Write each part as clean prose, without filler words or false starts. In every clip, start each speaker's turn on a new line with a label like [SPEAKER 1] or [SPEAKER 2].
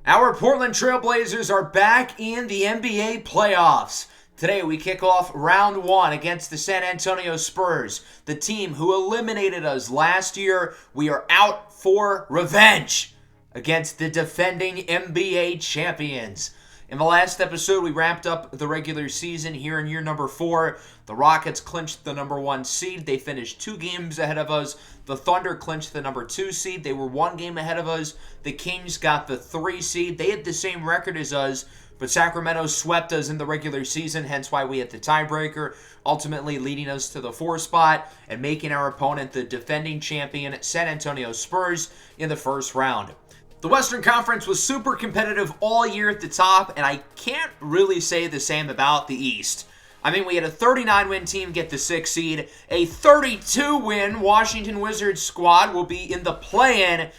[SPEAKER 1] Our Portland Trail Blazers are back in the NBA playoffs. Today we kick off round one against the San Antonio Spurs, the team who eliminated us last year. We are out for revenge against the defending NBA champions. In the last episode, we wrapped up the regular season here in year number 4. The Rockets clinched the number 1 seed. They finished 2 games ahead of us. The Thunder clinched the number 2 seed. They were 1 game ahead of us. The Kings got the 3 seed. They had the same record as us, but Sacramento swept us in the regular season, hence why we had the tiebreaker, ultimately leading us to the 4 spot and making our opponent the defending champion San Antonio Spurs in the first round. The Western Conference was super competitive all year at the top, and I can't really say the same about the East. I mean, we had a 39-win team get the 6th seed. A 32-win Washington Wizards squad will be in the play-in.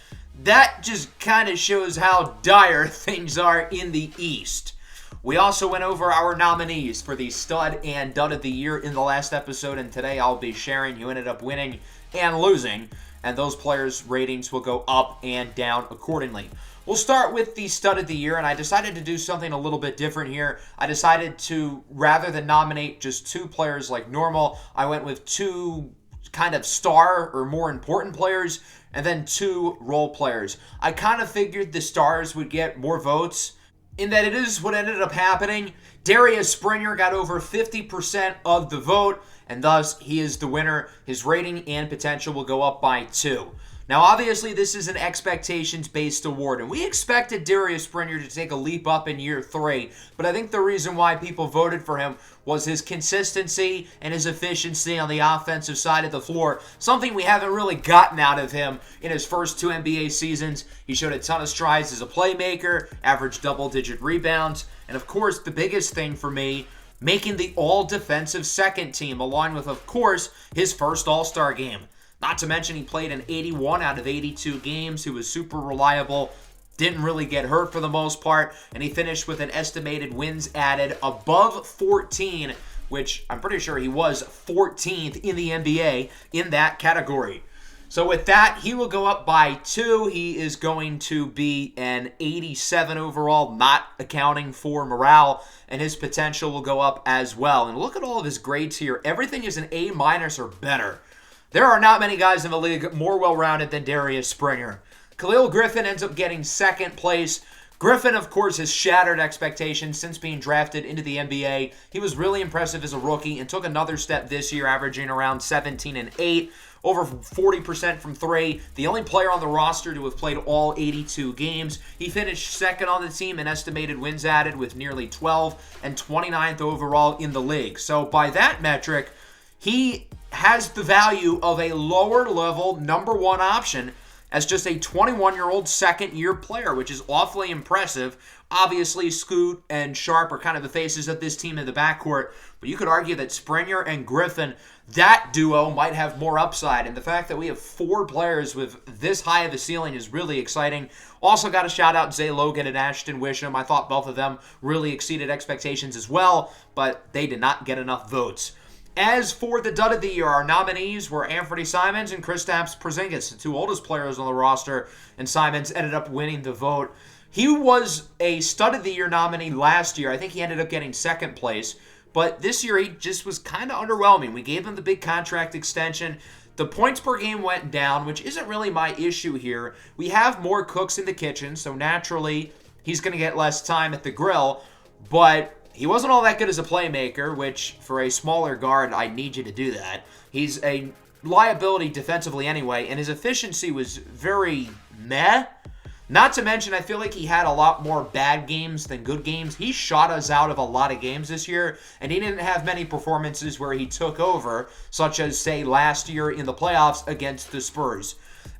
[SPEAKER 1] That just kind of shows how dire things are in the East. We also went over our nominees for the stud and dud of the year in the last episode, and today I'll be sharing who ended up winning and losing, and those players' ratings will go up and down accordingly. We'll start with the stud of the year, and I decided to do something a little bit different here. I decided to, rather than nominate just 2 players like normal, I went with 2 kind of star or more important players, and then 2 role players. I kind of figured the stars would get more votes, in that it is what ended up happening. Darius Springer got over 50% of the vote, and thus he is the winner. His rating and potential will go up by 2. Now, obviously, this is an expectations-based award, and we expected Darius Springer to take a leap up in year 3, but I think the reason why people voted for him was his consistency and his efficiency on the offensive side of the floor, something we haven't really gotten out of him in his first 2 NBA seasons. He showed a ton of strides as a playmaker, averaged double-digit rebounds, and of course, the biggest thing for me, making the all-defensive second team, along with, of course, his first All-Star game. Not to mention he played in 81 out of 82 games. He was super reliable, didn't really get hurt for the most part, and he finished with an estimated wins added above 14, which I'm pretty sure he was 14th in the NBA in that category. So with that, he will go up by 2. He is going to be an 87 overall, not accounting for morale, and his potential will go up as well. And look at all of his grades here. Everything is an A- or better. There are not many guys in the league more well-rounded than Darius Springer. Khalil Griffin ends up getting 2nd place. Griffin, of course, has shattered expectations since being drafted into the NBA. He was really impressive as a rookie and took another step this year, averaging around 17 and 8, over 40% from 3. The only player on the roster to have played all 82 games. He finished 2nd on the team in estimated wins added with nearly 12 and 29th overall in the league. So by that metric, he has the value of a lower-level number 1 option as just a 21-year-old second-year player, which is awfully impressive. Obviously, Scoot and Sharp are kind of the faces of this team in the backcourt, but you could argue that Springer and Griffin, that duo might have more upside, and the fact that we have 4 players with this high of a ceiling is really exciting. Also got to shout out Zay Logan and Ashton Wisham. I thought both of them really exceeded expectations as well, but they did not get enough votes. As for the dud of the year, our nominees were Anthony Simons and Kristaps Porzingis, the 2 oldest players on the roster, and Simons ended up winning the vote. He was a stud of the year nominee last year. I think he ended up getting 2nd place, but this year he just was kind of underwhelming. We gave him the big contract extension. The points per game went down, which isn't really my issue here. We have more cooks in the kitchen, so naturally he's going to get less time at the grill, but he wasn't all that good as a playmaker, which for a smaller guard, I need you to do that. He's a liability defensively anyway, and his efficiency was very meh. Not to mention, I feel like he had a lot more bad games than good games. He shot us out of a lot of games this year, and he didn't have many performances where he took over, such as, say, last year in the playoffs against the Spurs.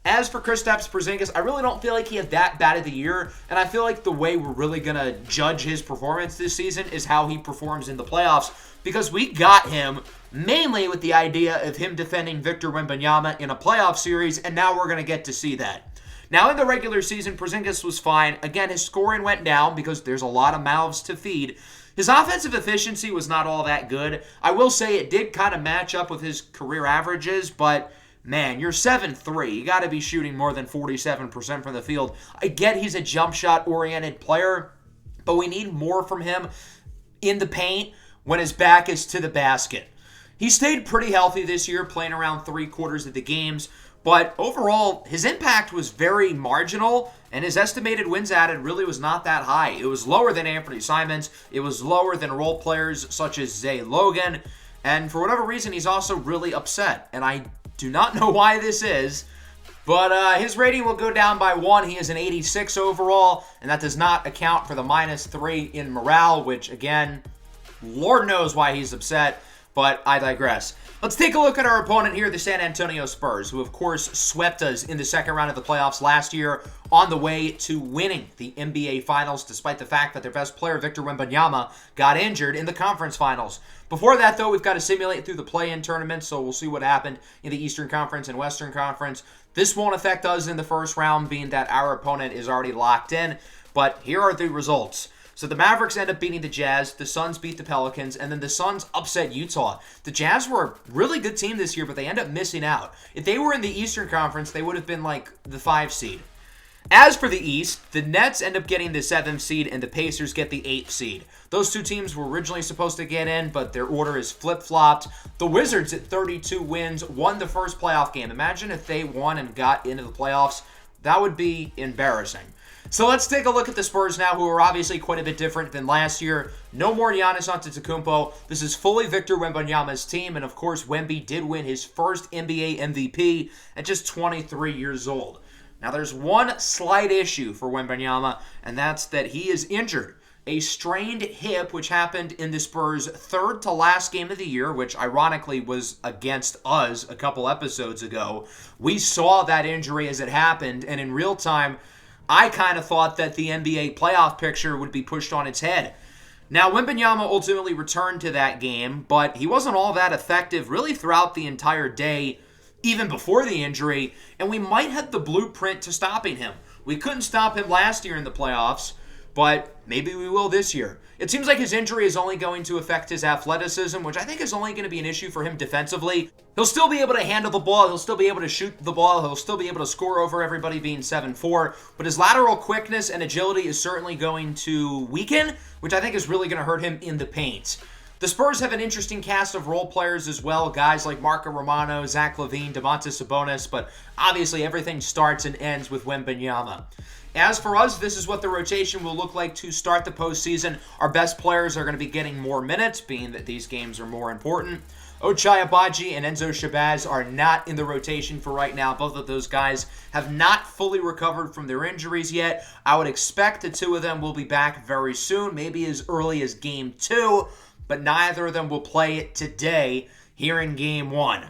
[SPEAKER 1] As for Kristaps Porzingis, I really don't feel like he had that bad of the year, and I feel like the way we're really going to judge his performance this season is how he performs in the playoffs, because we got him mainly with the idea of him defending Victor Wembanyama in a playoff series, and now we're going to get to see that. Now, in the regular season, Porzingis was fine. Again, his scoring went down because there's a lot of mouths to feed. His offensive efficiency was not all that good. I will say it did kind of match up with his career averages, but man, you're 7'3". You got to be shooting more than 47% from the field. I get he's a jump shot-oriented player, but we need more from him in the paint when his back is to the basket. He stayed pretty healthy this year, playing around 3/4 of the games, but overall, his impact was very marginal, and his estimated wins added really was not that high. It was lower than Anthony Simons. It was lower than role players such as Zay Logan, and for whatever reason, he's also really upset, and I do not know why this is, but his rating will go down by 1. He is an 86 overall, and that does not account for the -3 in morale, which, again, Lord knows why he's upset, but I digress. Let's take a look at our opponent here, the San Antonio Spurs, who, of course, swept us in the second round of the playoffs last year on the way to winning the NBA Finals, despite the fact that their best player, Victor Wembanyama, got injured in the conference finals. Before that, though, we've got to simulate through the play-in tournament, so we'll see what happened in the Eastern Conference and Western Conference. This won't affect us in the first round, being that our opponent is already locked in, but here are the results. So the Mavericks end up beating the Jazz, the Suns beat the Pelicans, and then the Suns upset Utah. The Jazz were a really good team this year, but they end up missing out. If they were in the Eastern Conference, they would have been like the 5 seed. As for the East, the Nets end up getting the 7th seed, and the Pacers get the 8th seed. Those two teams were originally supposed to get in, but their order is flip-flopped. The Wizards at 32 wins won the first playoff game. Imagine if they won and got into the playoffs. That would be embarrassing. So let's take a look at the Spurs now, who are obviously quite a bit different than last year. No more Giannis Antetokounmpo. This is fully Victor Wembanyama's team, and of course, Wemby did win his first NBA MVP at just 23 years old. Now, there's one slight issue for Wembanyama, and that's that he is injured. A strained hip, which happened in the Spurs' third to last game of the year, which ironically was against us a couple episodes ago. We saw that injury as it happened, and in real time, I kind of thought that the NBA playoff picture would be pushed on its head. Now, Wembanyama ultimately returned to that game, but he wasn't all that effective really throughout the entire day, even before the injury, and we might have the blueprint to stopping him. We couldn't stop him last year in the playoffs, but maybe we will this year. It seems like his injury is only going to affect his athleticism, which I think is only going to be an issue for him defensively. He'll still be able to handle the ball. He'll still be able to shoot the ball. He'll still be able to score over everybody being 7'4", but his lateral quickness and agility is certainly going to weaken, which I think is really going to hurt him in the paint. The Spurs have an interesting cast of role players as well, guys like Marco Romano, Zach LaVine, Domantas Sabonis, but obviously everything starts and ends with Wembanyama. As for us, this is what the rotation will look like to start the postseason. Our best players are going to be getting more minutes, being that these games are more important. Ochai Agbaji and Enzo Shabazz are not in the rotation for right now. Both of those guys have not fully recovered from their injuries yet. I would expect the two of them will be back very soon, maybe as early as Game 2, but neither of them will play it today here in Game 1.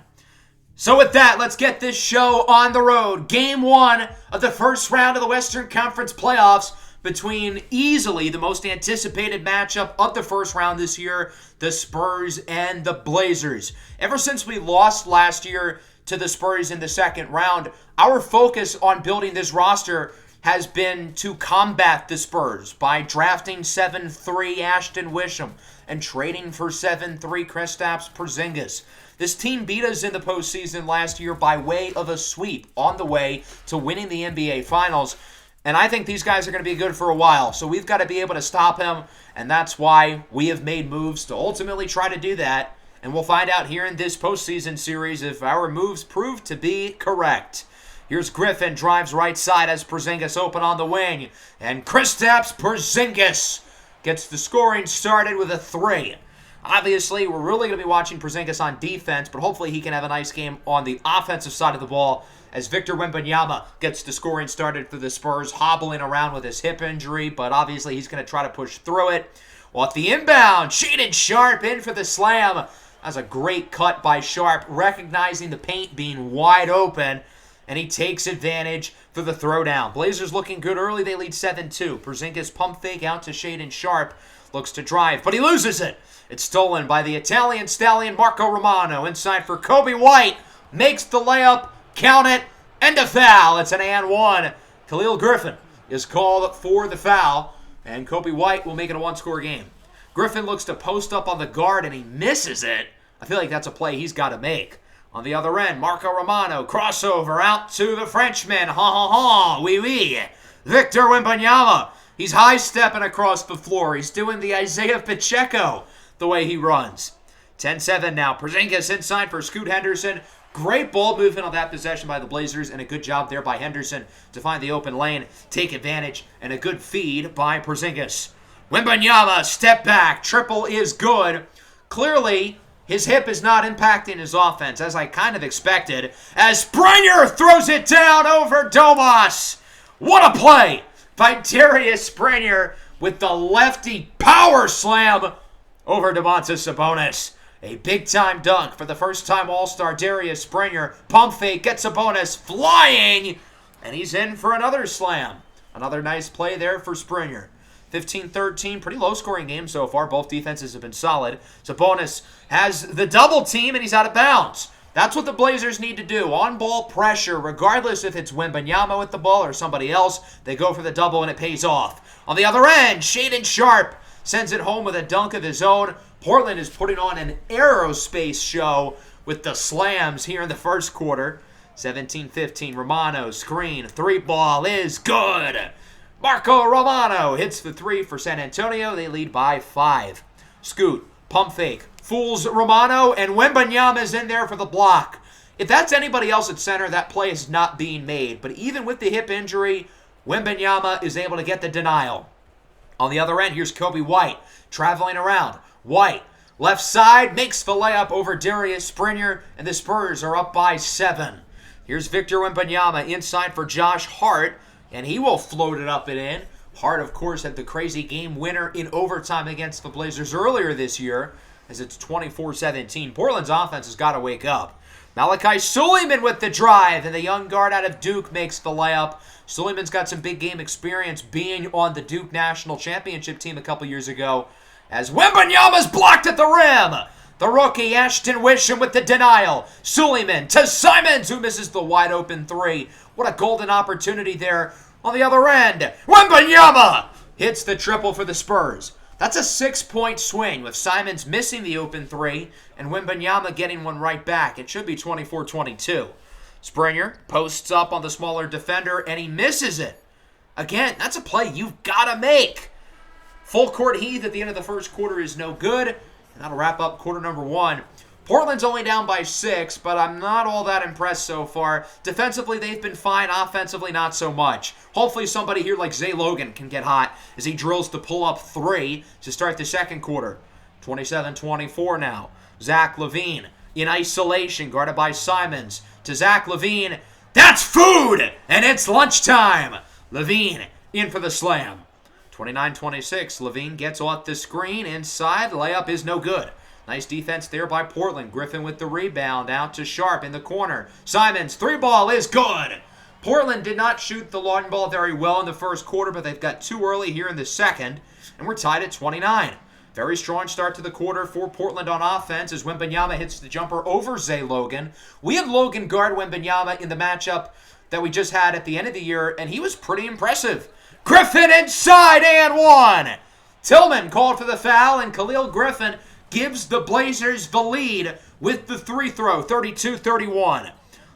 [SPEAKER 1] So with that, let's get this show on the road. Game 1 of the first round of the Western Conference playoffs between easily the most anticipated matchup of the first round this year, the Spurs and the Blazers. Ever since we lost last year to the Spurs in the second round, our focus on building this roster has been to combat the Spurs by drafting 7'3" Ashton Wisham and trading for 7'3" Kristaps Porzingis. This team beat us in the postseason last year by way of a sweep on the way to winning the NBA Finals. And I think these guys are going to be good for a while. So we've got to be able to stop him. And that's why we have made moves to ultimately try to do that. And we'll find out here in this postseason series if our moves prove to be correct. Here's Griffin, drives right side as Porzingis open on the wing. And Kristaps Porzingis gets the scoring started with a 3. Obviously, we're really going to be watching Porzingis on defense, but hopefully he can have a nice game on the offensive side of the ball as Victor Wembanyama gets the scoring started for the Spurs, hobbling around with his hip injury, but obviously he's going to try to push through it. Well, at the inbound, Shaedon Sharpe in for the slam. That's a great cut by Sharpe, recognizing the paint being wide open, and he takes advantage for the throwdown. Blazers looking good early. They lead 7-2. Porzingis pump fake out to Shaedon Sharpe. Looks to drive, but he loses it. It's stolen by the Italian stallion Marco Romano. Inside for Kobe White. Makes the layup. Count it. And a foul. It's an and one. Khalil Griffin is called for the foul. And Kobe White will make it a one-score game. Griffin looks to post up on the guard, and he misses it. I feel like that's a play he's got to make. On the other end, Marco Romano, crossover out to the Frenchman. Ha ha ha, oui oui. Victor Wembanyama. He's high-stepping across the floor. He's doing the Isaiah Pacheco the way he runs. 10-7 now. Porzingis inside for Scoot Henderson. Great ball movement on that possession by the Blazers, and a good job there by Henderson to find the open lane, take advantage, and a good feed by Porzingis. Wembanyama, step back. Triple is good. Clearly, his hip is not impacting his offense, as I kind of expected, as Springer throws it down over Domas. What a play by Darius Springer with the lefty power slam over Domantas Sabonis. A big-time dunk for the first-time All-Star Darius Springer. Pump fake, gets Sabonis flying, and he's in for another slam. Another nice play there for Springer. 15-13, pretty low-scoring game so far. Both defenses have been solid. Sabonis has the double team, and he's out of bounds. That's what the Blazers need to do. On-ball pressure, regardless if it's Wembanyama with the ball or somebody else. They go for the double, and it pays off. On the other end, Shaedon Sharpe sends it home with a dunk of his own. Portland is putting on an aerospace show with the slams here in the first quarter. 17-15, Romano, screen, three ball is good. Marco Romano hits the three for San Antonio. They lead by 5. Scoot, pump fake, fools Romano, and Wembanyama's in there for the block. If that's anybody else at center, that play is not being made. But even with the hip injury, Wembanyama is able to get the denial. On the other end, here's Kobe White traveling around. White, left side, makes the layup over Darius Springer, and the Spurs are up by 7. Here's Victor Wembanyama inside for Josh Hart, and he will float it up and in. Hart, of course, had the crazy game winner in overtime against the Blazers earlier this year, as it's 24-17. Portland's offense has got to wake up. Malachi Suleiman with the drive, and the young guard out of Duke makes the layup. Suleiman's got some big game experience being on the Duke National Championship team a couple years ago, as Wembanyama's blocked at the rim. The rookie, Ashton Wisham, with the denial. Suleiman to Simons, who misses the wide-open three. What a golden opportunity there on the other end. Wembanyama hits the triple for the Spurs. That's a 6-point swing, with Simons missing the open three and Wembanyama getting one right back. It should be 24-22. Springer posts up on the smaller defender, and he misses it. Again, that's a play you've got to make. Full court heave at the end of the first quarter is no good, and that'll wrap up quarter number 1. Portland's only down by 6, but I'm not all that impressed so far. Defensively, they've been fine. Offensively, not so much. Hopefully somebody here like Zay Logan can get hot as he drills the pull-up 3 to start the second quarter. 27-24 now. Zach LaVine in isolation, guarded by Simons. To Zach LaVine. That's food, and it's lunchtime. LaVine in for the slam. 29-26, LaVine gets off the screen inside. The layup is no good. Nice defense there by Portland. Griffin with the rebound out to Sharpe in the corner. Simons, 3-ball is good. Portland did not shoot the long ball very well in the first quarter, but they've got 2 early here in the second, and we're tied at 29. Very strong start to the quarter for Portland on offense as Wembanyama hits the jumper over Zay Logan. We had Logan guard Wembanyama in the matchup that we just had at the end of the year, and he was pretty impressive. Griffin inside and 1. Tillman called for the foul, and Khalil Griffin gives the Blazers the lead with the 3-throw, 32-31.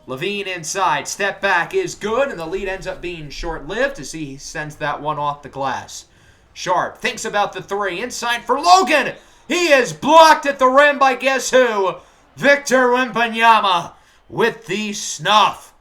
[SPEAKER 1] LaVine inside, step back is good, and the lead ends up being short-lived as he sends that one off the glass. Sharpe thinks about the 3, inside for Logan. He is blocked at the rim by guess who? Victor Wembanyama with the snuff.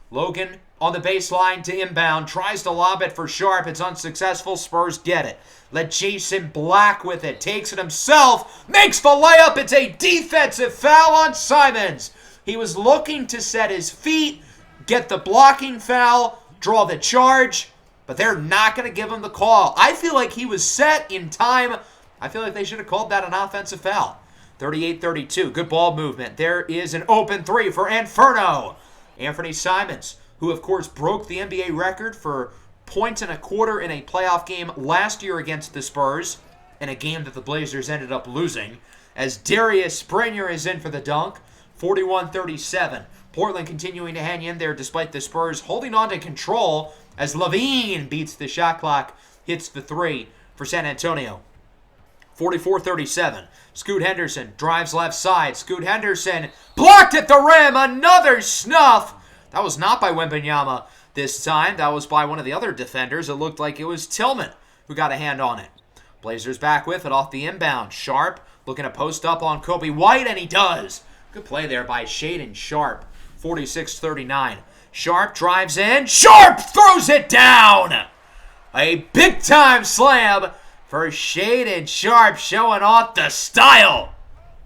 [SPEAKER 1] Logan on the baseline to inbound, tries to lob it for Sharpe. It's unsuccessful. Spurs get it. Let Jason Black with it. Takes it himself. Makes the layup. It's a defensive foul on Simons. He was looking to set his feet, get the blocking foul, draw the charge, but they're not going to give him the call. I feel like he was set in time. I feel like they should have called that an offensive foul. 38-32. Good ball movement. There is an open 3 for Inferno. Anthony Simons, who of course broke the NBA record for points and a quarter in a playoff game last year against the Spurs, in a game that the Blazers ended up losing, as Darius Springer is in for the dunk. 41-37. Portland continuing to hang in there despite the Spurs holding on to control as LaVine beats the shot clock, hits the 3 for San Antonio. 44-37. Scoot Henderson drives left side. Scoot Henderson blocked at the rim. Another snuff. That was not by Wembanyama this time. That was by one of the other defenders. It looked like it was Tillman who got a hand on it. Blazers back with it off the inbound. Sharp looking to post up on Kobe White, and he does. Good play there by Shaedon Sharp. 46-39. Sharp drives in. Sharp throws it down. A big-time slam for Shaedon Sharp, showing off the style.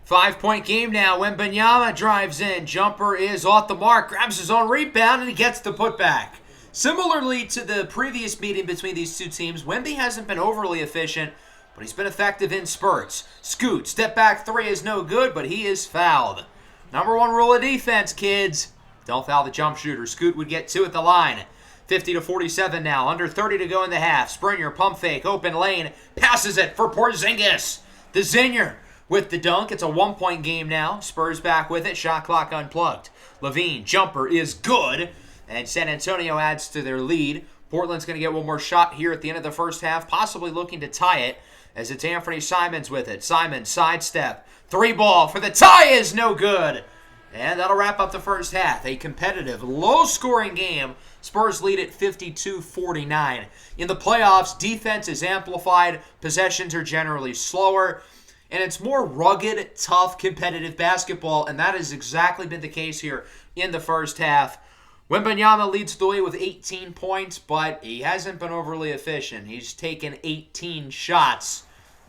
[SPEAKER 1] 5-point game now. Wembanyama drives in. Jumper is off the mark. Grabs his own rebound, and he gets the putback. Similarly to the previous meeting between these two teams, Wemby hasn't been overly efficient, but he's been effective in spurts. Scoot, step back three is no good, but he is fouled. Number one rule of defense, kids. Don't foul the jump shooter. Scoot would get two at the line. 50-47 now. Under 30 to go in the half. Springer, pump fake, open lane. Passes it for Porzingis. The Zinger with the dunk. It's a 1-point game now. Spurs back with it. Shot clock unplugged. Levine, jumper is good. And San Antonio adds to their lead. Portland's going to get one more shot here at the end of the first half, possibly looking to tie it, as it's Anthony Simons with it. Simons, sidestep. Three ball for the tie is no good. And that'll wrap up the first half. A competitive, low-scoring game. Spurs lead at 52-49. In the playoffs, defense is amplified. Possessions are generally slower. And it's more rugged, tough, competitive basketball. And that has exactly been the case here in the first half. Wembanyama leads the way with 18 points, but he hasn't been overly efficient. He's taken 18 shots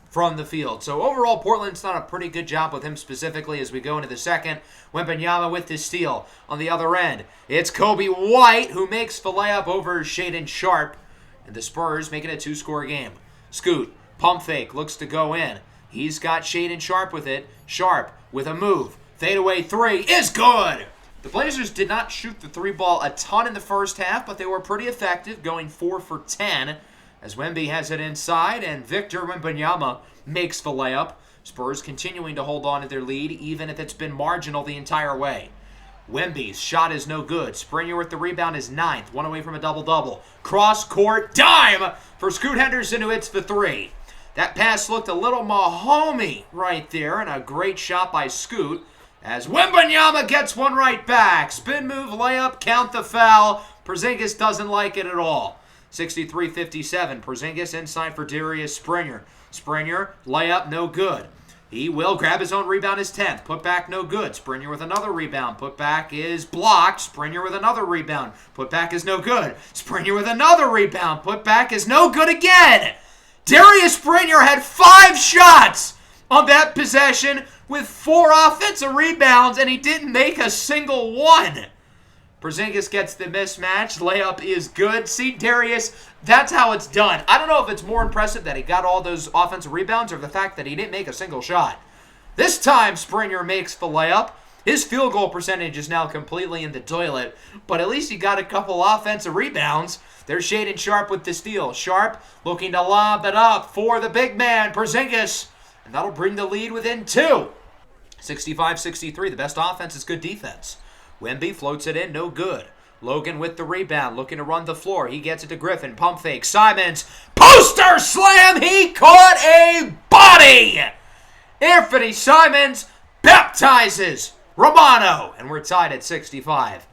[SPEAKER 1] from the field. So overall, Portland's done a pretty good job with him specifically as we go into the second. Wembanyama with the steal. On the other end, it's Kobe White who makes the layup over Shaedon Sharp. And the Spurs making a two-score game. Scoot, pump fake, looks to go in. He's got Shaedon Sharp with it. Sharp with a move. Fadeaway three is good. The Blazers did not shoot the three ball a ton in the first half, but they were pretty effective, going 4 for 10, as Wemby has it inside, and Victor Wembanyama makes the layup. Spurs continuing to hold on to their lead, even if it's been marginal the entire way. Wemby's shot is no good. Springer with the rebound is ninth, one away from a double-double. Cross-court dime for Scoot Henderson, who hits the three. That pass looked a little Mahomey right there, and a great shot by Scoot, as Wembanyama gets one right back. Spin move, layup, count the foul. Porzingis doesn't like it at all. 63-57. Porzingis inside for Darius Springer. Springer, layup, no good. He will grab his own rebound, his 10th. Put back, no good. Springer with another rebound. Put back is blocked. Springer with another rebound. Put back is no good. Springer with another rebound. Put back is no good again. Darius Springer had 5 shots on that possession with 4 offensive rebounds, and he didn't make a single one. Porzingis gets the mismatch. Layup is good. See, Darius, that's how it's done. I don't know if it's more impressive that he got all those offensive rebounds or the fact that he didn't make a single shot. This time, Springer makes the layup. His field goal percentage is now completely in the toilet, but at least he got a couple offensive rebounds. There's Shaedon Sharp with the steal. Sharp looking to lob it up for the big man, Porzingis, and that'll bring the lead within 2. 65-63, the best offense is good defense. Wemby floats it in, no good. Logan with the rebound, looking to run the floor. He gets it to Griffin, pump fake. Simons, poster slam, he caught a body! Anthony Simons baptizes Romano, and we're tied at 65.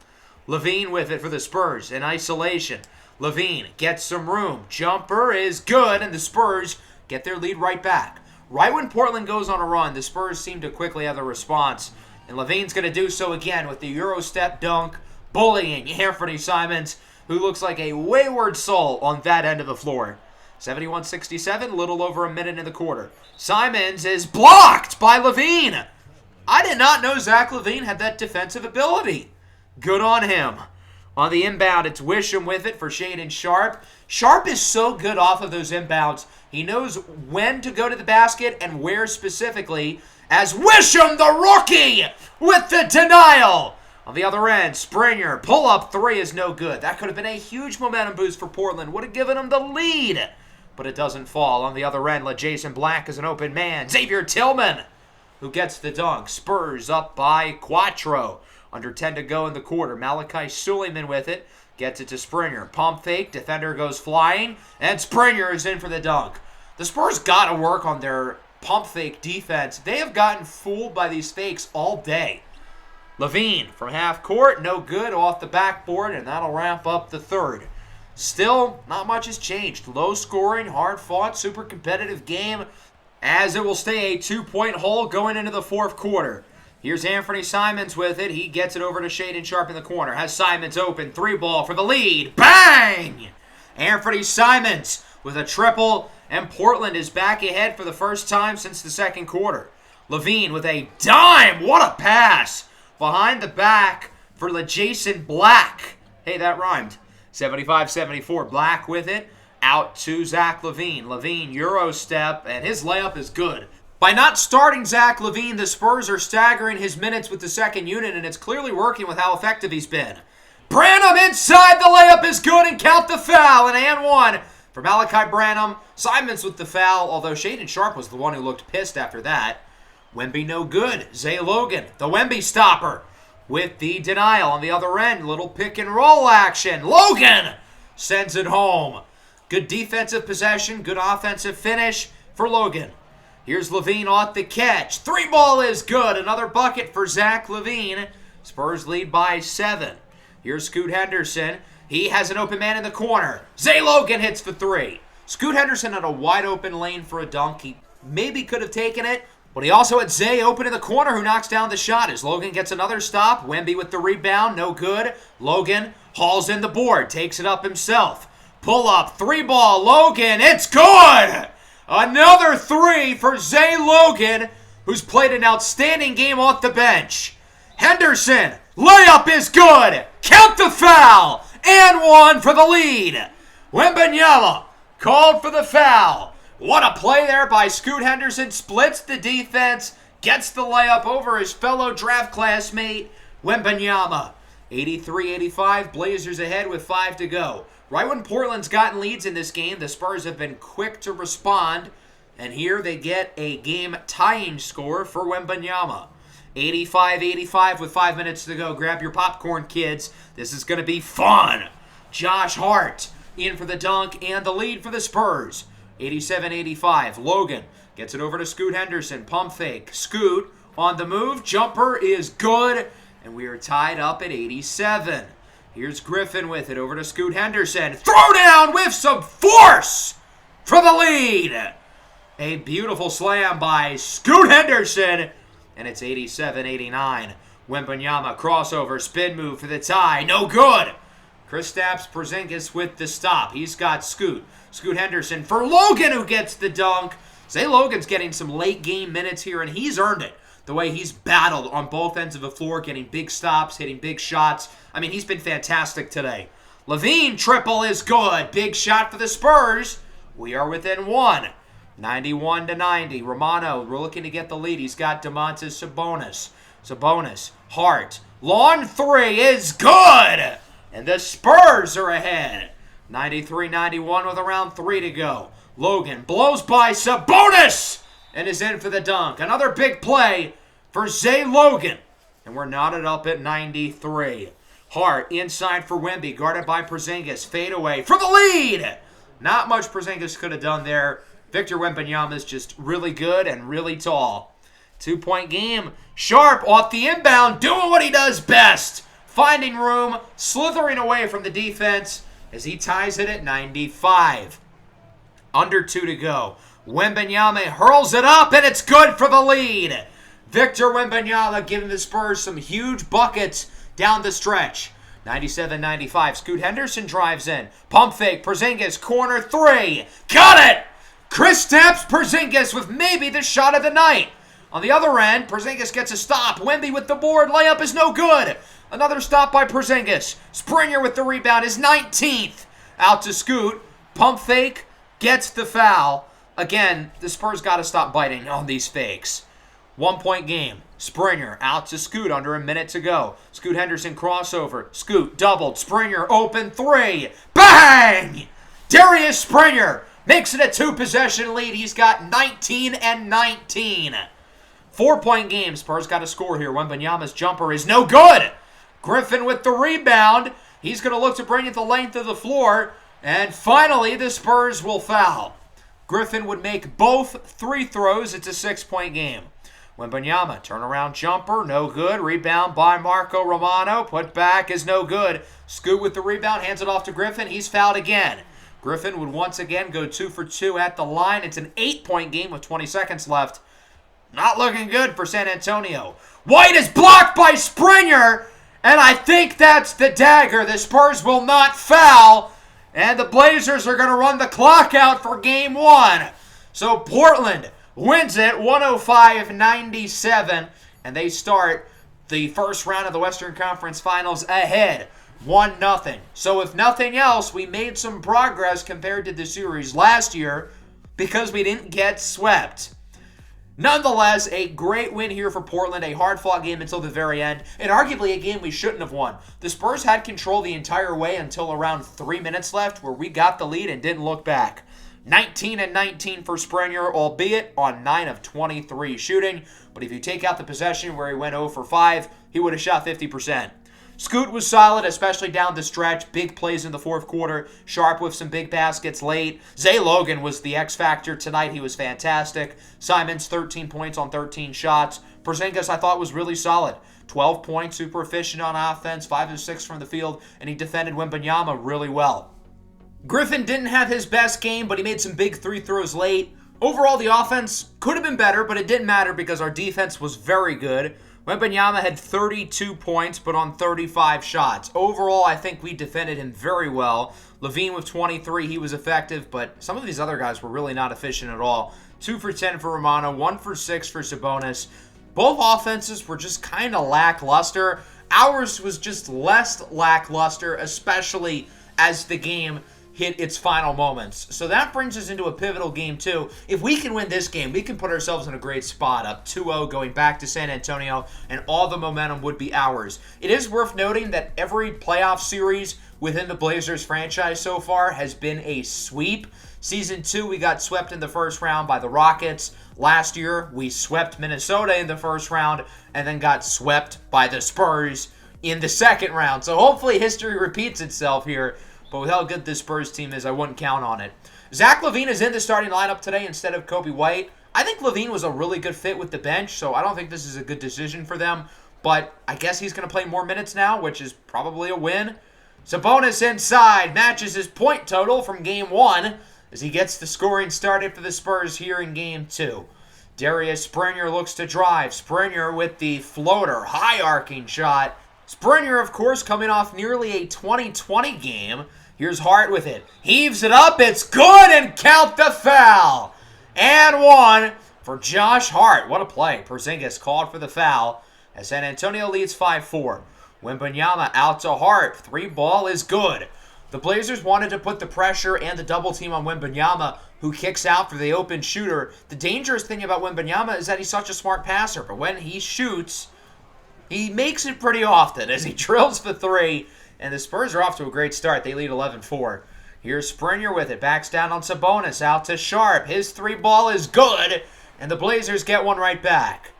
[SPEAKER 1] Levine with it for the Spurs in isolation. Levine gets some room. Jumper is good, and the Spurs get their lead right back. Right when Portland goes on a run, the Spurs seem to quickly have the response. And Levine's going to do so again with the Euro step dunk, bullying Anthony Simons, who looks like a wayward soul on that end of the floor. 71-67, little over a minute in the quarter. Simons is blocked by Levine. I did not know Zach Levine had that defensive ability. Good on him. On the inbound, it's Wisham with it for Shaedon Sharp. Sharp is so good off of those inbounds. He knows when to go to the basket and where specifically, as Wisham, the rookie, with the denial. On the other end, Springer, pull-up three is no good. That could have been a huge momentum boost for Portland. Would have given them the lead, but it doesn't fall. On the other end, Jason Black is an open man. Xavier Tillman, who gets the dunk. Spurs up by Quattro. Under 10 to go in the quarter. Malachi Suleiman with it. Gets it to Springer. Pump fake. Defender goes flying. And Springer is in for the dunk. The Spurs got to work on their pump fake defense. They have gotten fooled by these fakes all day. Levine from half court, no good, off the backboard, and that'll wrap up the third. Still, not much has changed. Low scoring, hard fought, super competitive game, as it will stay a 2-point hole going into the fourth quarter. Here's Anthony Simons with it. He gets it over to Shaedon Sharpe in the corner. Has Simons open. 3-ball for the lead. Bang! Anthony Simons with a triple, and Portland is back ahead for the first time since the second quarter. Levine with a dime. What a pass! Behind the back for LeJason Black. Hey, that rhymed. 75-74. Black with it. Out to Zach LaVine. LaVine, Euro step, and his layup is good. By not starting Zach LaVine, the Spurs are staggering his minutes with the second unit, and it's clearly working with how effective he's been. Branham inside, the layup is good, and count the foul, and one for Malachi Branham. Simons with the foul, although Shaedon Sharpe was the one who looked pissed after that. Wemby no good. Zay Logan, the Wemby stopper, with the denial on the other end. Little pick and roll action. Logan sends it home. Good defensive possession, good offensive finish for Logan. Here's Levine off the catch. 3-ball is good. Another bucket for Zach LaVine. Spurs lead by 7. Here's Scoot Henderson. He has an open man in the corner. Zay Logan hits the 3. Scoot Henderson had a wide open lane for a dunk. He maybe could have taken it, but he also had Zay open in the corner who knocks down the shot as Logan gets another stop. Wemby with the rebound, no good. Logan hauls in the board, takes it up himself. Pull up, 3-ball, Logan, it's good! Another 3 for Zay Logan, who's played an outstanding game off the bench. Henderson, layup is good! Count the foul! And one for the lead. Wembanyama called for the foul. What a play there by Scoot Henderson. Splits the defense, gets the layup over his fellow draft classmate, Wembanyama. 83-85, Blazers ahead with 5 to go. Right when Portland's gotten leads in this game, the Spurs have been quick to respond, and here they get a game-tying score for Wembanyama. 85-85 with 5 minutes to go. Grab your popcorn, kids. This is going to be fun. Josh Hart in for the dunk and the lead for the Spurs. 87-85. Logan gets it over to Scoot Henderson. Pump fake. Scoot on the move. Jumper is good. And we are tied up at 87. Here's Griffin with it over to Scoot Henderson. Throw down with some force for the lead. A beautiful slam by Scoot Henderson. And it's 87-89. Wembanyama crossover spin move for the tie. No good. Kristaps Porzingis with the stop. He's got Scoot. Scoot Henderson for Logan, who gets the dunk. Zay Logan's getting some late game minutes here, and he's earned it. The way he's battled on both ends of the floor, getting big stops, hitting big shots. I mean, he's been fantastic today. Levine triple is good. Big shot for the Spurs. We are within 1. 91-90. Romano, we're looking to get the lead. He's got Domantas Sabonis. Sabonis, Hart. Long 3 is good. And the Spurs are ahead. 93-91 with around 3 to go. Logan blows by Sabonis and is in for the dunk. Another big play for Zay Logan. And we're knotted up at 93. Hart inside for Wemby, guarded by Porzingis. Fade away for the lead. Not much Porzingis could have done there. Victor Wembanyama is just really good and really tall. 2-point game. Sharpe off the inbound, doing what he does best. Finding room, slithering away from the defense as he ties it at 95. Under 2 to go. Wembanyama hurls it up, and it's good for the lead. Victor Wembanyama giving the Spurs some huge buckets down the stretch. 97-95. Scoot Henderson drives in. Pump fake. Porzingis, corner 3. Got it! Kristaps Porzingis with maybe the shot of the night. On the other end, Porzingis gets a stop. Wemby with the board. Layup is no good. Another stop by Porzingis. Springer with the rebound, his 19th. Out to Scoot. Pump fake. Gets the foul. Again, the Spurs got to stop biting on these fakes. 1-point game. Springer out to Scoot, under a minute to go. Scoot Henderson crossover. Scoot doubled. Springer open 3. Bang! Darius Springer makes it a 2-possession lead. He's got 19 and 19. 4-point game. Spurs got to score here. Wembanyama's jumper is no good. Griffin with the rebound. He's going to look to bring it the length of the floor. And finally, the Spurs will foul. Griffin would make both free throws. It's a 6-point game. Wembanyama, turnaround jumper, no good. Rebound by Marco Romano. Put back is no good. Scoot with the rebound, hands it off to Griffin. He's fouled again. Griffin would once again go 2 for 2 at the line. It's an 8-point game with 20 seconds left. Not looking good for San Antonio. White is blocked by Springer, and I think that's the dagger. The Spurs will not foul, and the Blazers are going to run the clock out for game 1. So Portland wins it 105-97, and they start the first round of the Western Conference Finals ahead 1-0. So if nothing else, we made some progress compared to the series last year because we didn't get swept. Nonetheless, a great win here for Portland, a hard-fought game until the very end, and arguably a game we shouldn't have won. The Spurs had control the entire way until around 3 minutes left, where we got the lead and didn't look back. 19-19 for Springer, albeit on 9 of 23 shooting, but if you take out the possession where he went 0 for 5, he would have shot 50%. Scoot was solid, especially down the stretch. Big plays in the fourth quarter. Sharp with some big baskets late. Zay Logan was the X factor tonight. He was fantastic. Simons, 13 points on 13 shots. Porzingis, I thought, was really solid. 12 points, super efficient on offense, 5 of 6 from the field, and he defended Wembanyama really well. Griffin didn't have his best game, but he made some big free throws late. Overall, the offense could have been better, but it didn't matter because our defense was very good. Wembanyama had 32 points, but on 35 shots. Overall, I think we defended him very well. Levine with 23, he was effective, but some of these other guys were really not efficient at all. 2 for 10 for Romano, 1 for 6 for Sabonis. Both offenses were just kind of lackluster. Ours was just less lackluster, especially as the game hit its final moments. So that brings us into a pivotal game too. If we can win this game, we can put ourselves in a great spot, up 2-0 going back to San Antonio, and all the momentum would be ours. It is worth noting that every playoff series within the Blazers franchise so far has been a sweep. Season 2, we got swept in the first round by the Rockets. Last year, we swept Minnesota in the first round and then got swept by the Spurs in the second round. So hopefully history repeats itself here. But with how good this Spurs team is, I wouldn't count on it. Zach LaVine is in the starting lineup today instead of Kobe White. I think LaVine was a really good fit with the bench, so I don't think this is a good decision for them. But I guess he's going to play more minutes now, which is probably a win. Sabonis inside matches his point total from Game 1 as he gets the scoring started for the Spurs here in Game 2. Darius Springer looks to drive. Springer with the floater, high arcing shot. Springer, of course, coming off nearly a 2020 game. Here's Hart with it. Heaves it up. It's good, and count the foul. And 1 for Josh Hart. What a play. Porzingis called for the foul as San Antonio leads 5-4. Wembanyama out to Hart. 3-ball is good. The Blazers wanted to put the pressure and the double team on Wembanyama, who kicks out for the open shooter. The dangerous thing about Wembanyama is that he's such a smart passer, but when he shoots, he makes it pretty often as he drills for 3, and the Spurs are off to a great start. They lead 11-4. Here's Springer with it. Backs down on Sabonis. Out to Sharp. His 3-ball is good, and the Blazers get one right back.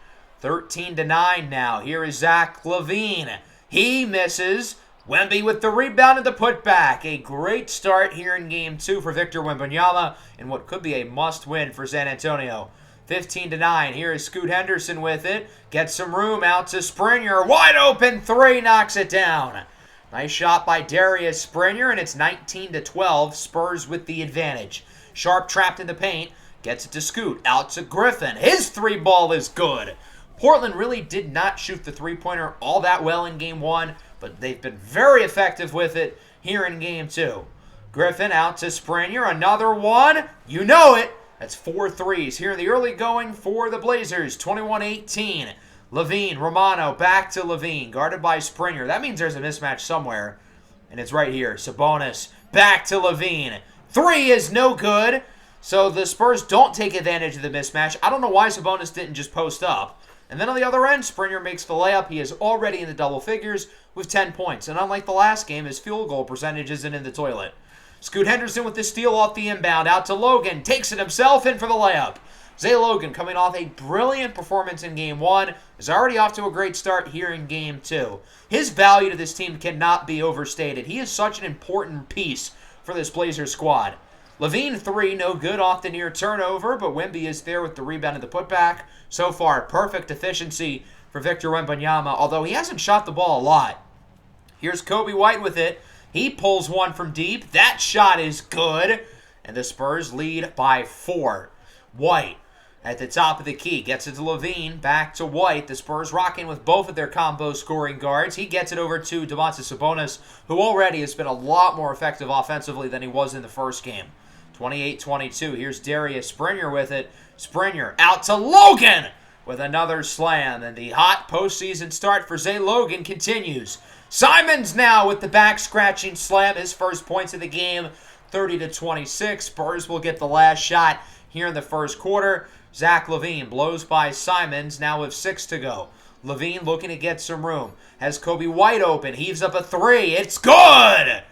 [SPEAKER 1] 13-9 now. Here is Zach LaVine. He misses. Wemby with the rebound and the putback. A great start here in Game 2 for Victor Wembanyama in what could be a must-win for San Antonio. 15-9. Here is Scoot Henderson with it. Gets some room out to Springer. Wide open 3. Knocks it down. Nice shot by Darius Springer, and it's 19-12. Spurs with the advantage. Sharp trapped in the paint. Gets it to Scoot. Out to Griffin. His 3-ball is good. Portland really did not shoot the three-pointer all that well in Game 1, but they've been very effective with it here in Game 2. Griffin out to Springer. Another one. You know it. That's 4 threes here in the early going for the Blazers. 21-18. LaVine, Romano, back to LaVine, guarded by Springer. That means there's a mismatch somewhere, and it's right here. Sabonis, back to LaVine. 3 is no good, so the Spurs don't take advantage of the mismatch. I don't know why Sabonis didn't just post up. And then on the other end, Springer makes the layup. He is already in the double figures with 10 points. And unlike the last game, his field goal percentage isn't in the toilet. Scoot Henderson with the steal off the inbound. Out to Logan. Takes it himself in for the layup. Zay Logan, coming off a brilliant performance in Game 1, is already off to a great start here in Game 2. His value to this team cannot be overstated. He is such an important piece for this Blazers squad. LaVine 3, no good off the near turnover, but Wemby is there with the rebound and the putback. So far, perfect efficiency for Victor Wembanyama, although he hasn't shot the ball a lot. Here's Coby White with it. He pulls one from deep. That shot is good, and the Spurs lead by 4. White at the top of the key. Gets it to LaVine. Back to White. The Spurs rocking with both of their combo scoring guards. He gets it over to Domantas Sabonis, who already has been a lot more effective offensively than he was in the first game. 28-22. Here's Darius Springer with it. Springer out to Logan with another slam. And the hot postseason start for Zay Logan continues. Simons now with the back-scratching slam. His first points of the game. 30-26. Spurs will get the last shot here in the first quarter. Zach LaVine blows by Simons, now with 6 to go. LaVine looking to get some room. Has Coby White open. Heaves up a 3. It's good!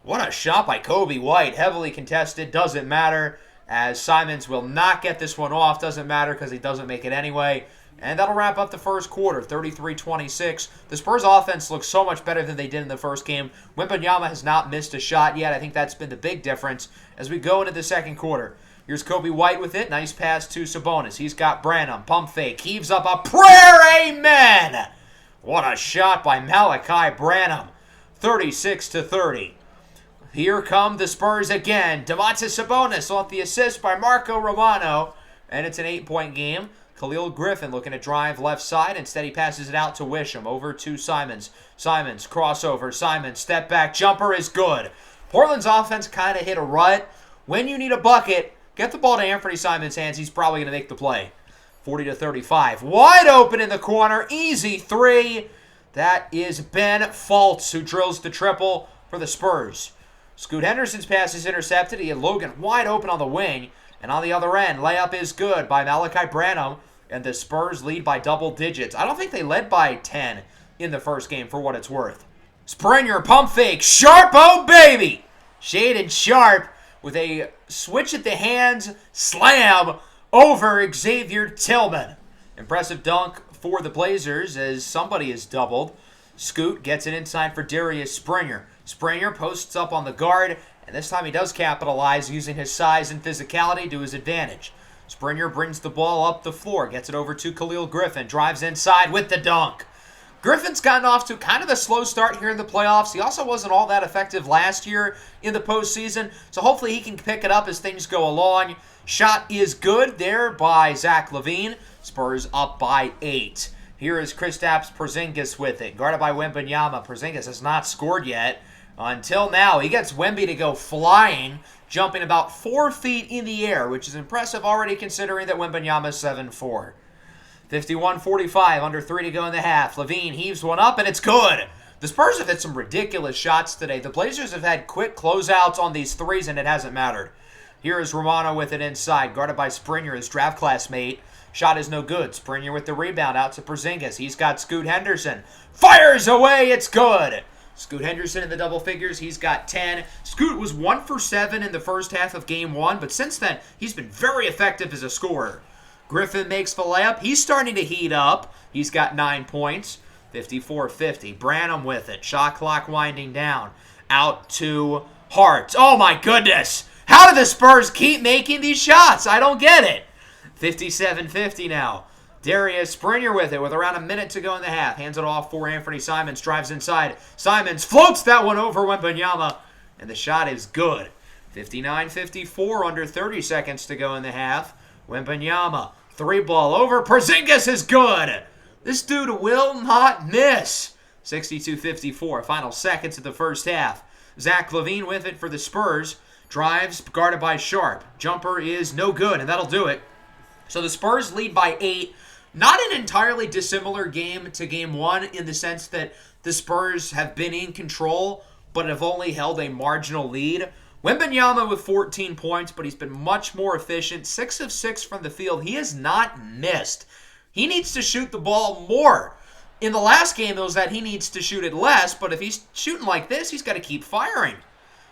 [SPEAKER 1] What a shot by Coby White. Heavily contested. Doesn't matter, as Simons will not get this one off. Doesn't matter because he doesn't make it anyway. And that'll wrap up the first quarter, 33-26. The Spurs offense looks so much better than they did in the first game. Wembanyama has not missed a shot yet. I think that's been the big difference as we go into the second quarter. Here's Coby White with it. Nice pass to Sabonis. He's got Branham. Pump fake. Heaves up a prayer. Amen! What a shot by Malachi Branham. 36-30. Here come the Spurs again. Domantas Sabonis off the assist by Marco Romano. And it's an 8-point game. Khalil Griffin looking to drive left side. Instead, he passes it out to Wisham. Over to Simons. Simons, crossover. Simons, step back. Jumper is good. Portland's offense kind of hit a rut. When you need a bucket, get the ball to Anthony Simons' hands. He's probably going to make the play. 40-35. Wide open in the corner. Easy 3. That is Ben Fultz, who drills the triple for the Spurs. Scoot Henderson's pass is intercepted. He had Logan wide open on the wing. And on the other end, layup is good by Malachi Branham. And the Spurs lead by double digits. I don't think they led by 10 in the first game, for what it's worth. Springer, pump fake. Sharp, oh baby! Shaedon Sharpe with a switch at the hands slam over Xavier Tillman. Impressive dunk for the Blazers as somebody is doubled. Scoot gets it inside for Darius Springer. Springer posts up on the guard, and this time he does capitalize using his size and physicality to his advantage. Springer brings the ball up the floor, gets it over to Khalil Griffin, drives inside with the dunk. Griffin's gotten off to kind of a slow start here in the playoffs. He also wasn't all that effective last year in the postseason, so hopefully he can pick it up as things go along. Shot is good there by Zach LaVine. Spurs up by 8. Here is Kristaps Porzingis with it, guarded by Wembanyama. Porzingis has not scored yet until now. He gets Wemby to go flying, jumping about 4 feet in the air, which is impressive already considering that Wembanyama's 7'4". 51-45, under 3 to go in the half. LaVine heaves one up, and it's good. The Spurs have hit some ridiculous shots today. The Blazers have had quick closeouts on these threes, and it hasn't mattered. Here is Romano with it inside, guarded by Springer, his draft classmate. Shot is no good. Springer with the rebound out to Porzingis. He's got Scoot Henderson. Fires away, it's good. Scoot Henderson in the double figures. He's got 10. Scoot was 1 for 7 in the first half of Game 1, but since then, he's been very effective as a scorer. Griffin makes the layup. He's starting to heat up. He's got 9 points. 54-50. Branham with it. Shot clock winding down. Out to Hart. Oh my goodness. How do the Spurs keep making these shots? I don't get it. 57-50 now. Darius Springer with it with around a minute to go in the half. Hands it off for Anthony Simons. Drives inside. Simons floats that one over Wembanyama. And the shot is good. 59-54, under 30 seconds to go in the half. Wembanyama. 3-ball over. Porzingis is good. This dude will not miss. 62-54. Final seconds of the first half. Zach LaVine with it for the Spurs. Drives, guarded by Sharpe. Jumper is no good, and that'll do it. So the Spurs lead by 8. Not an entirely dissimilar game to Game 1 in the sense that the Spurs have been in control, but have only held a marginal lead. Wembanyama with 14 points, but he's been much more efficient. 6 of 6 from the field. He has not missed. He needs to shoot the ball more. In the last game, it was that he needs to shoot it less, but if he's shooting like this, he's got to keep firing.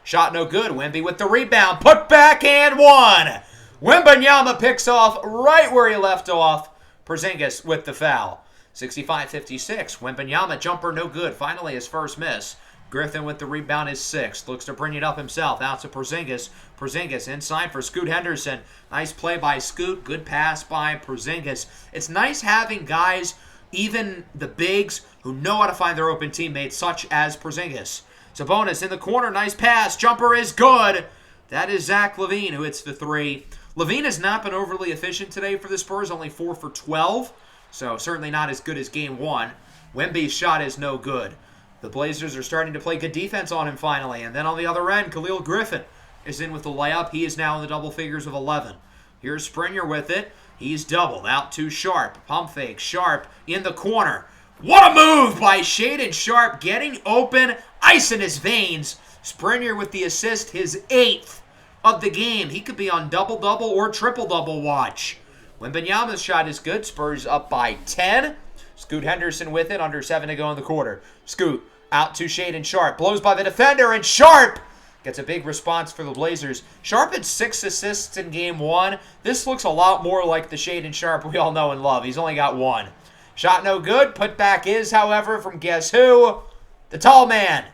[SPEAKER 1] Shot no good. Wemby with the rebound. Put back and 1. Wembanyama picks off right where he left off. Porzingis with the foul. 65-56. Wembanyama jumper no good. Finally his first miss. Griffin with the rebound is 6th. Looks to bring it up himself. Out to Porzingis. Porzingis inside for Scoot Henderson. Nice play by Scoot. Good pass by Porzingis. It's nice having guys, even the bigs, who know how to find their open teammates, such as Porzingis. Sabonis in the corner. Nice pass. Jumper is good. That is Zach LaVine who hits the 3. LaVine has not been overly efficient today for the Spurs. Only 4 for 12. So certainly not as good as game 1. Wemby's shot is no good. The Blazers are starting to play good defense on him finally. And then on the other end, Khalil Griffin is in with the layup. He is now in the double figures of 11. Here's Springer with it. He's doubled. Out to Sharp. Pump fake. Sharp in the corner. What a move by Shaedon Sharp. Getting open. Ice in his veins. Springer with the assist. His 8th of the game. He could be on double-double or triple-double watch. Wembanyama's shot is good. Spurs up by 10. Scoot Henderson with it. Under 7 to go in the quarter. Scoot out to Shaedon Sharp. Blows by the defender, and Sharp gets a big response for the Blazers. Sharp had 6 assists in game 1. This looks a lot more like the Shaedon Sharp we all know and love. He's only got 1. Shot no good. Putback is, however, from guess who? The tall man,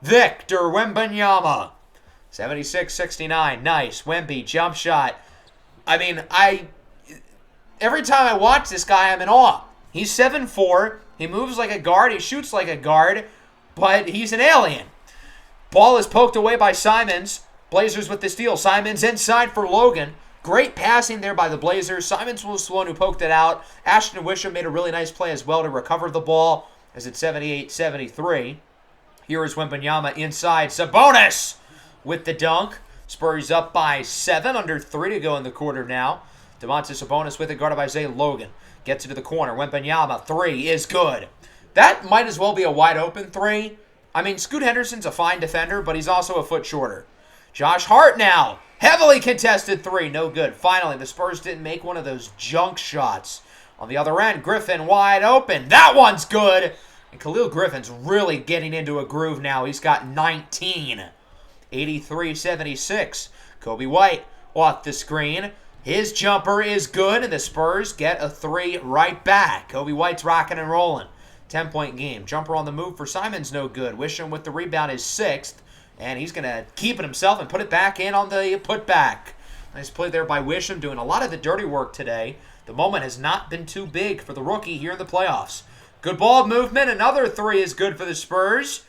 [SPEAKER 1] Victor Wembanyama. 76-69. Nice. Wemby, jump shot. I mean, every time I watch this guy, I'm in awe. He's 7'4". He moves like a guard. He shoots like a guard. But he's an alien. Ball is poked away by Simons. Blazers with the steal. Simons inside for Logan. Great passing there by the Blazers. Simons was the one who poked it out. Ashton Wisham made a really nice play as well to recover the ball as it's 78-73. Here is Wembanyama inside. Sabonis with the dunk. Spurs up by 7. Under 3 to go in the quarter now. Domantas Sabonis with it, guarded by Zay Logan. Gets it to the corner. Wembanyama, 3 is good. That might as well be a wide open 3. I mean, Scoot Henderson's a fine defender, but he's also a foot shorter. Josh Hart now. Heavily contested 3. No good. Finally, the Spurs didn't make one of those junk shots. On the other end, Griffin wide open. That one's good. And Khalil Griffin's really getting into a groove now. He's got 19. 83-76. Kobe White off the screen. His jumper is good, and the Spurs get a 3 right back. Kobe White's rocking and rolling. 10-point game. Jumper on the move for Simons, no good. Wisham with the rebound is 6th, and he's going to keep it himself and put it back in on the putback. Nice play there by Wisham, doing a lot of the dirty work today. The moment has not been too big for the rookie here in the playoffs. Good ball movement. Another 3 is good for the Spurs.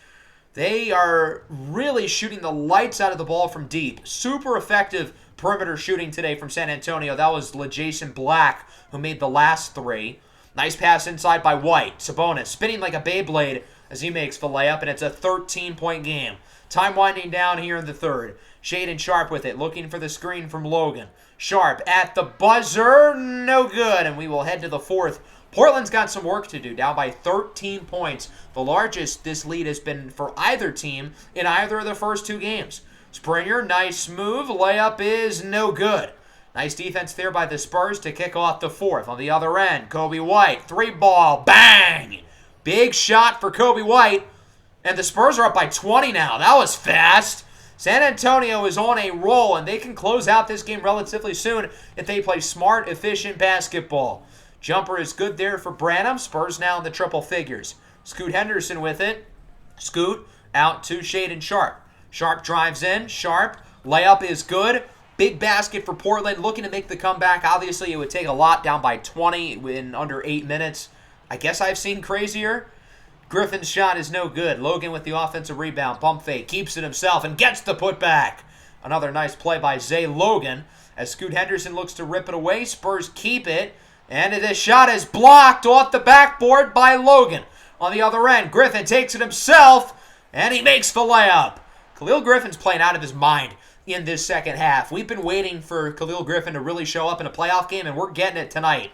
[SPEAKER 1] They are really shooting the lights out of the ball from deep. Super effective perimeter shooting today from San Antonio. That was LaJason Black who made the last 3. Nice pass inside by White. Sabonis spinning like a Beyblade as he makes the layup, and it's a 13-point game. Time winding down here in the third. Shaedon Sharp with it, looking for the screen from Logan. Sharp at the buzzer, no good, and we will head to the fourth. Portland's got some work to do, down by 13 points. The largest this lead has been for either team in either of the first 2 games. Springer, nice move. Layup is no good. Nice defense there by the Spurs to kick off the fourth. On the other end, Kobe White, 3-ball, bang! Big shot for Kobe White, and the Spurs are up by 20 now. That was fast. San Antonio is on a roll, and they can close out this game relatively soon if they play smart, efficient basketball. Jumper is good there for Branham. Spurs now in the triple figures. Scoot Henderson with it. Scoot out to Shaedon Sharp. Sharp drives in. Sharp. Layup is good. Big basket for Portland. Looking to make the comeback. Obviously, it would take a lot, down by 20 in under 8 minutes. I guess I've seen crazier. Griffin's shot is no good. Logan with the offensive rebound. Pump fake. Keeps it himself and gets the putback. Another nice play by Zay Logan. As Scoot Henderson looks to rip it away. Spurs keep it. And the shot is blocked off the backboard by Logan. On the other end, Griffin takes it himself, and he makes the layup. Khalil Griffin's playing out of his mind in this second half. We've been waiting for Khalil Griffin to really show up in a playoff game, and we're getting it tonight.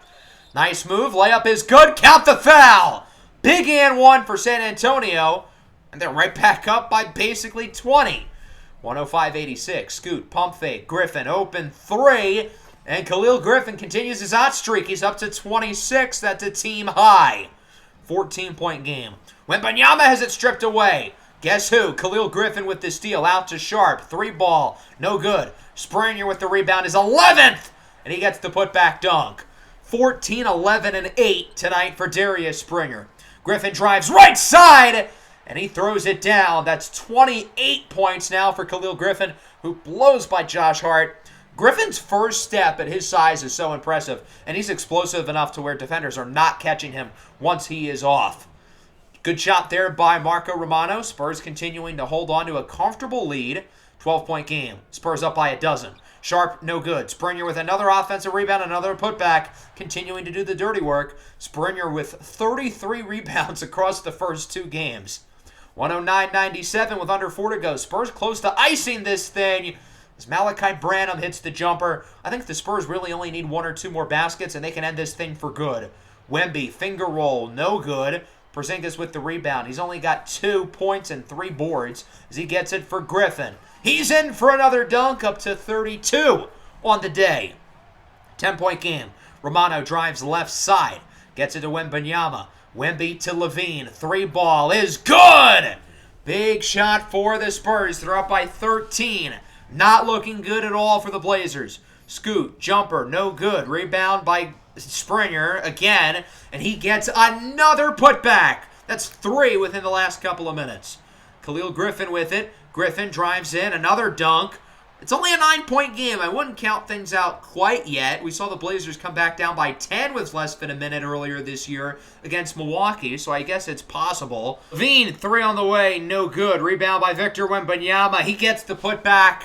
[SPEAKER 1] Nice move. Layup is good. Count the foul. Big and 1 for San Antonio, and they're right back up by basically 20. 105-86. Scoot, pump fake. Griffin, open 3. And Khalil Griffin continues his hot streak. He's up to 26. That's a team high. 14-point game. Wembanyama has it stripped away. Guess who? Khalil Griffin with the steal. Out to Sharp. 3-ball. No good. Springer with the rebound is 11th. And he gets the putback dunk. 14, 11, and 8 tonight for Darius Springer. Griffin drives right side. and he throws it down. That's 28 points now for Khalil Griffin, who blows by Josh Hart. Griffin's first step at his size is so impressive, and he's explosive enough to where defenders are not catching him once he is off. Good shot there by Marco Romano. Spurs continuing to hold on to a comfortable lead. 12-point game. Spurs up by a dozen. Sharp, no good. Springer with another offensive rebound, another putback, continuing to do the dirty work. Springer with 33 rebounds across the first two games. 109-97 with under 4 to go. Spurs close to icing this thing as Malachi Branham hits the jumper. I think the Spurs really only need 1 or 2 more baskets, and they can end this thing for good. Wemby, finger roll, no good. Porzingis with the rebound. He's only got 2 points and 3 boards as he gets it for Griffin. He's in for another dunk, up to 32 on the day. 10-point game. Romano drives left side. Gets it to Wembanyama. Wemby to Levine. 3-ball is good! Big shot for the Spurs. They're up by 13. Not looking good at all for the Blazers. Scoot, jumper, no good. Rebound by Springer again, and he gets another putback. That's 3 within the last couple of minutes. Khalil Griffin with it. Griffin drives in, another dunk. It's only a 9-point game. I wouldn't count things out quite yet. We saw the Blazers come back down by 10 with less than a minute earlier this year against Milwaukee, so I guess it's possible. Levine, 3 on the way, no good. Rebound by Victor Wembanyama. He gets the putback,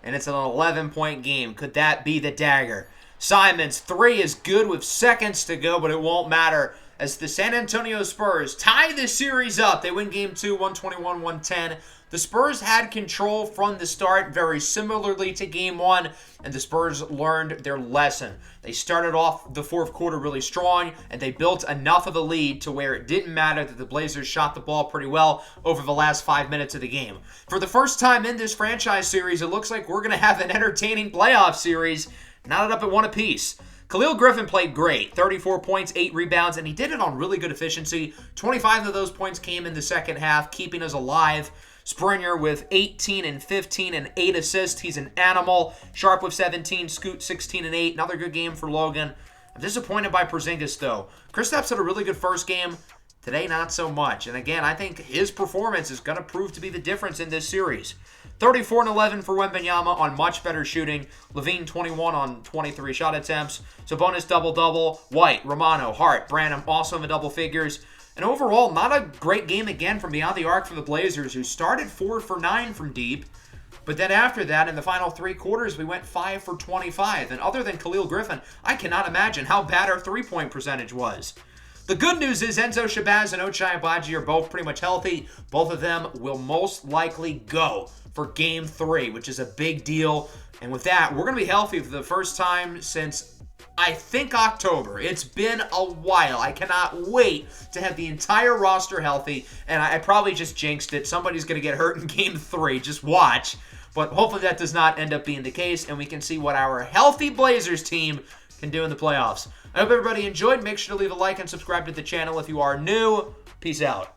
[SPEAKER 1] and it's an 11-point game. Could that be the dagger? Simons, 3 is good with seconds to go, but it won't matter as the San Antonio Spurs tie this series up. They win Game 2, 121-110. The Spurs had control from the start, very similarly to Game 1, and the Spurs learned their lesson. They started off the fourth quarter really strong, and they built enough of a lead to where it didn't matter that the Blazers shot the ball pretty well over the last 5 minutes of the game. For the first time in this franchise series, it looks like we're going to have an entertaining playoff series, knotted up at 1 apiece. Khalil Griffin played great, 34 points, 8 rebounds, and he did it on really good efficiency. 25 of those points came in the second half, keeping us alive. Springer with 18 and 15 and 8 assists. He's an animal. Sharp with 17, Scoot 16 and 8. Another good game for Logan. I'm disappointed by Porzingis, though. Kristaps had a really good first game. Today, not so much. And again, I think his performance is going to prove to be the difference in this series. 34 and 11 for Wembanyama on much better shooting. Levine 21 on 23 shot attempts. Sabonis double-double. White, Romano, Hart, Branham also in the double figures. And overall, not a great game again from beyond the arc for the Blazers, who started 4 for 9 from deep. But then after that, in the final 3 quarters, we went 5 for 25. And other than Khalil Griffin, I cannot imagine how bad our three-point percentage was. The good news is Enzo Shabazz and Ochai Agbaji are both pretty much healthy. Both of them will most likely go for Game 3, which is a big deal. And with that, we're going to be healthy for the first time since, I think, October. It's been a while. I cannot wait to have the entire roster healthy, and I probably just jinxed it. Somebody's going to get hurt in Game 3. Just watch. But hopefully that does not end up being the case, and we can see what our healthy Blazers team can do in the playoffs. I hope everybody enjoyed. Make sure to leave a like and subscribe to the channel if you are new. Peace out.